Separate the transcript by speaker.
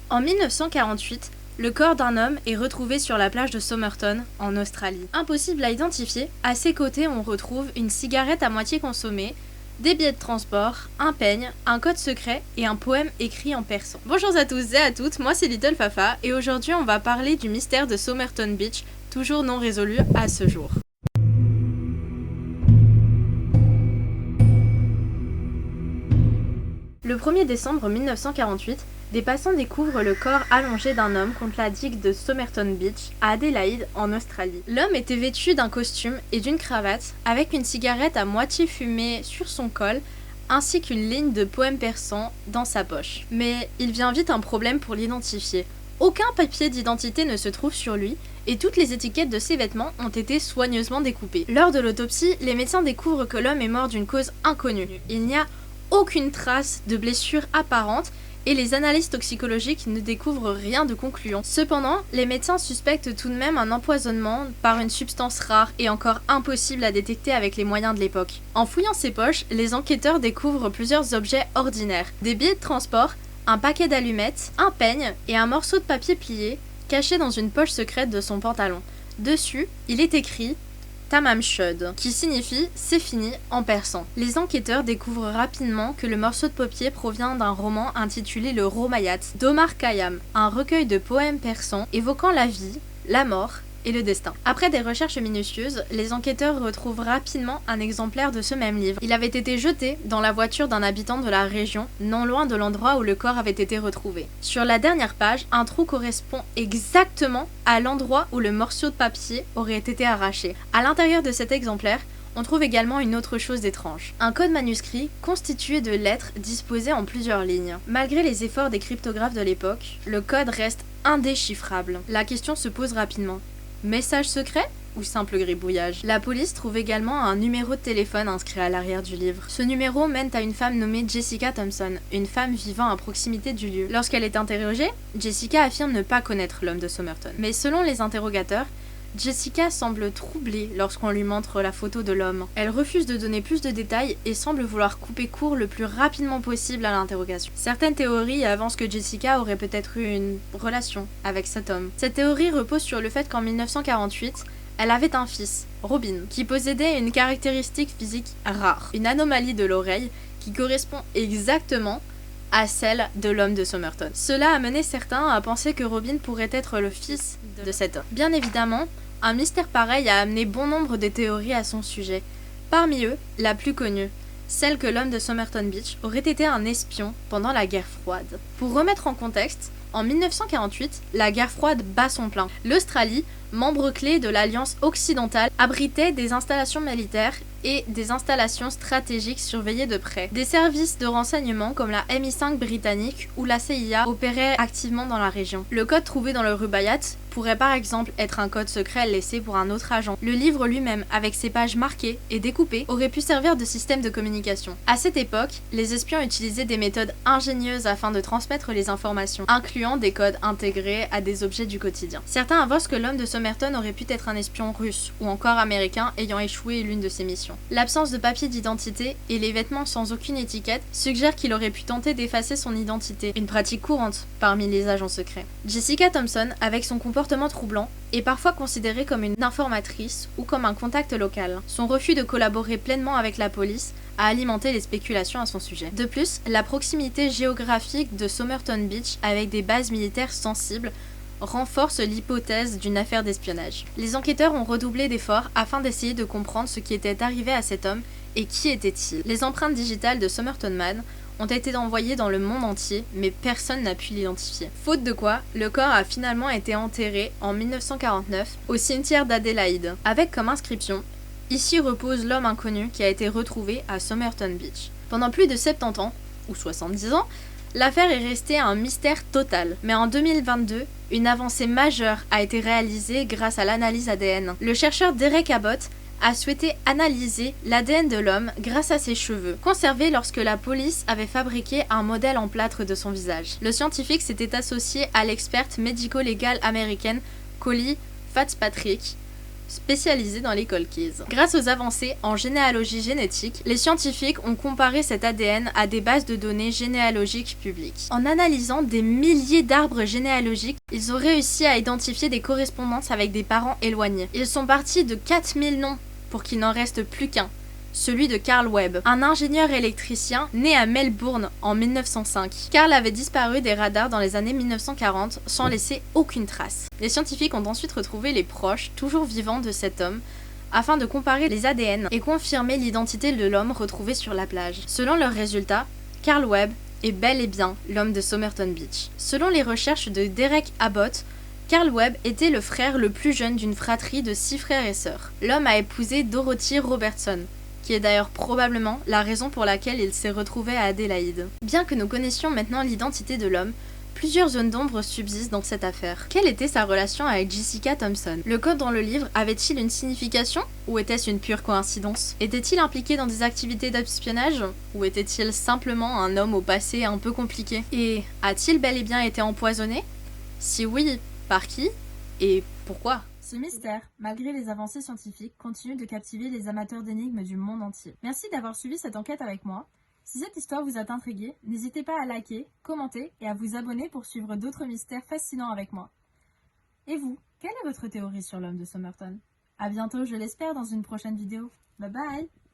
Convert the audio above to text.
Speaker 1: En 1948, le corps d'un homme est retrouvé sur la plage de Somerton, en Australie. Impossible à identifier, à ses côtés on retrouve une cigarette à moitié consommée, des billets de transport, un peigne, un code secret et un poème écrit en persan. Bonjour à tous et à toutes, moi c'est Little Fafa et aujourd'hui on va parler du mystère de Somerton Beach, toujours non résolu à ce jour. Le 1er décembre 1948, des passants découvrent le corps allongé d'un homme contre la digue de Somerton Beach, à Adélaïde, en Australie. L'homme était vêtu d'un costume et d'une cravate, avec une cigarette à moitié fumée sur son col, ainsi qu'une ligne de poème persan dans sa poche. Mais il vient vite un problème pour l'identifier. Aucun papier d'identité ne se trouve sur lui, et toutes les étiquettes de ses vêtements ont été soigneusement découpées. Lors de l'autopsie, les médecins découvrent que l'homme est mort d'une cause inconnue. Il n'y a aucune trace de blessure apparente et les analyses toxicologiques ne découvrent rien de concluant. Cependant, les médecins suspectent tout de même un empoisonnement par une substance rare et encore impossible à détecter avec les moyens de l'époque. En fouillant ses poches, les enquêteurs découvrent plusieurs objets ordinaires. Des billets de transport, un paquet d'allumettes, un peigne et un morceau de papier plié caché dans une poche secrète de son pantalon. Dessus, il est écrit Tamam Shud, qui signifie « c'est fini » en persan. Les enquêteurs découvrent rapidement que le morceau de papier provient d'un roman intitulé Le Romayat d'Omar Khayyam, un recueil de poèmes persans évoquant la vie, la mort et le destin. Après des recherches minutieuses, les enquêteurs retrouvent rapidement un exemplaire de ce même livre. Il avait été jeté dans la voiture d'un habitant de la région, non loin de l'endroit où le corps avait été retrouvé. Sur la dernière page, un trou correspond exactement à l'endroit où le morceau de papier aurait été arraché. À l'intérieur de cet exemplaire, on trouve également une autre chose d'étrange. Un code manuscrit constitué de lettres disposées en plusieurs lignes. Malgré les efforts des cryptographes de l'époque, le code reste indéchiffrable. La question se pose rapidement. Message secret ou simple gribouillage? La police trouve également un numéro de téléphone inscrit à l'arrière du livre. Ce numéro mène à une femme nommée Jessica Thompson, une femme vivant à proximité du lieu. Lorsqu'elle est interrogée, Jessica affirme ne pas connaître l'homme de Somerton. Mais selon les interrogateurs, Jessica semble troublée lorsqu'on lui montre la photo de l'homme. Elle refuse de donner plus de détails et semble vouloir couper court le plus rapidement possible à l'interrogation. Certaines théories avancent que Jessica aurait peut-être eu une relation avec cet homme. Cette théorie repose sur le fait qu'en 1948, elle avait un fils, Robin, qui possédait une caractéristique physique rare, une anomalie de l'oreille qui correspond exactement à celle de l'homme de Somerton. Cela a mené certains à penser que Robin pourrait être le fils de cet homme. Bien évidemment, un mystère pareil a amené bon nombre de théories à son sujet. Parmi eux, la plus connue, celle que l'homme de Somerton Beach aurait été un espion pendant la guerre froide. Pour remettre en contexte, en 1948, la guerre froide bat son plein. L'Australie, membre clé de l'Alliance occidentale, abritait des installations militaires et des installations stratégiques surveillées de près. Des services de renseignement comme la MI5 britannique ou la CIA opéraient activement dans la région. Le code trouvé dans le Rubaiyat pourrait par exemple être un code secret laissé pour un autre agent. Le livre lui-même, avec ses pages marquées et découpées, aurait pu servir de système de communication. À cette époque, les espions utilisaient des méthodes ingénieuses afin de transmettre les informations, incluant des codes intégrés à des objets du quotidien. Certains avancent que l'homme de Somerton aurait pu être un espion russe ou encore américain ayant échoué l'une de ses missions. L'absence de papier d'identité et les vêtements sans aucune étiquette suggèrent qu'il aurait pu tenter d'effacer son identité, une pratique courante parmi les agents secrets. Jessica Thompson, avec son comportement troublant, est parfois considérée comme une informatrice ou comme un contact local. Son refus de collaborer pleinement avec la police a alimenté les spéculations à son sujet. De plus, la proximité géographique de Somerton Beach avec des bases militaires sensibles renforce l'hypothèse d'une affaire d'espionnage. Les enquêteurs ont redoublé d'efforts afin d'essayer de comprendre ce qui était arrivé à cet homme et qui était-il. Les empreintes digitales de Somerton Man ont été envoyées dans le monde entier, mais personne n'a pu l'identifier. Faute de quoi, le corps a finalement été enterré en 1949 au cimetière d'Adélaïde, avec comme inscription « Ici repose l'homme inconnu qui a été retrouvé à Somerton Beach ». Pendant plus de 70 ans, ou 70 ans, l'affaire est restée un mystère total. Mais en 2022, une avancée majeure a été réalisée grâce à l'analyse ADN. Le chercheur Derek Abbott a souhaité analyser l'ADN de l'homme grâce à ses cheveux, conservés lorsque la police avait fabriqué un modèle en plâtre de son visage. Le scientifique s'était associé à l'experte médico-légale américaine Collie Fitzpatrick spécialisé dans les cold cases. Grâce aux avancées en généalogie génétique, les scientifiques ont comparé cet ADN à des bases de données généalogiques publiques. En analysant des milliers d'arbres généalogiques, ils ont réussi à identifier des correspondances avec des parents éloignés. Ils sont partis de 4000 noms pour qu'il n'en reste plus qu'un, celui de Carl Webb, un ingénieur électricien né à Melbourne en 1905. Carl avait disparu des radars dans les années 1940 sans laisser aucune trace. Les scientifiques ont ensuite retrouvé les proches, toujours vivants de cet homme, afin de comparer les ADN et confirmer l'identité de l'homme retrouvé sur la plage. Selon leurs résultats, Carl Webb est bel et bien l'homme de Somerton Beach. Selon les recherches de Derek Abbott, Carl Webb était le frère le plus jeune d'une fratrie de 6 frères et sœurs. L'homme a épousé Dorothy Robertson, qui est d'ailleurs probablement la raison pour laquelle il s'est retrouvé à Adélaïde. Bien que nous connaissions maintenant l'identité de l'homme, plusieurs zones d'ombre subsistent dans cette affaire. Quelle était sa relation avec Jessica Thompson? Le code dans le livre avait-il une signification ou était-ce une pure coïncidence? Était-il impliqué dans des activités d'espionnage ou était-il simplement un homme au passé un peu compliqué? Et a-t-il bel et bien été empoisonné? Si oui, par qui? Et pourquoi? Ce mystère, malgré les avancées scientifiques, continue de captiver les amateurs d'énigmes du monde entier. Merci d'avoir suivi cette enquête avec moi. Si cette histoire vous a intrigué, n'hésitez pas à liker, commenter et à vous abonner pour suivre d'autres mystères fascinants avec moi. Et vous, quelle est votre théorie sur l'homme de Somerton? À bientôt, je l'espère, dans une prochaine vidéo. Bye bye!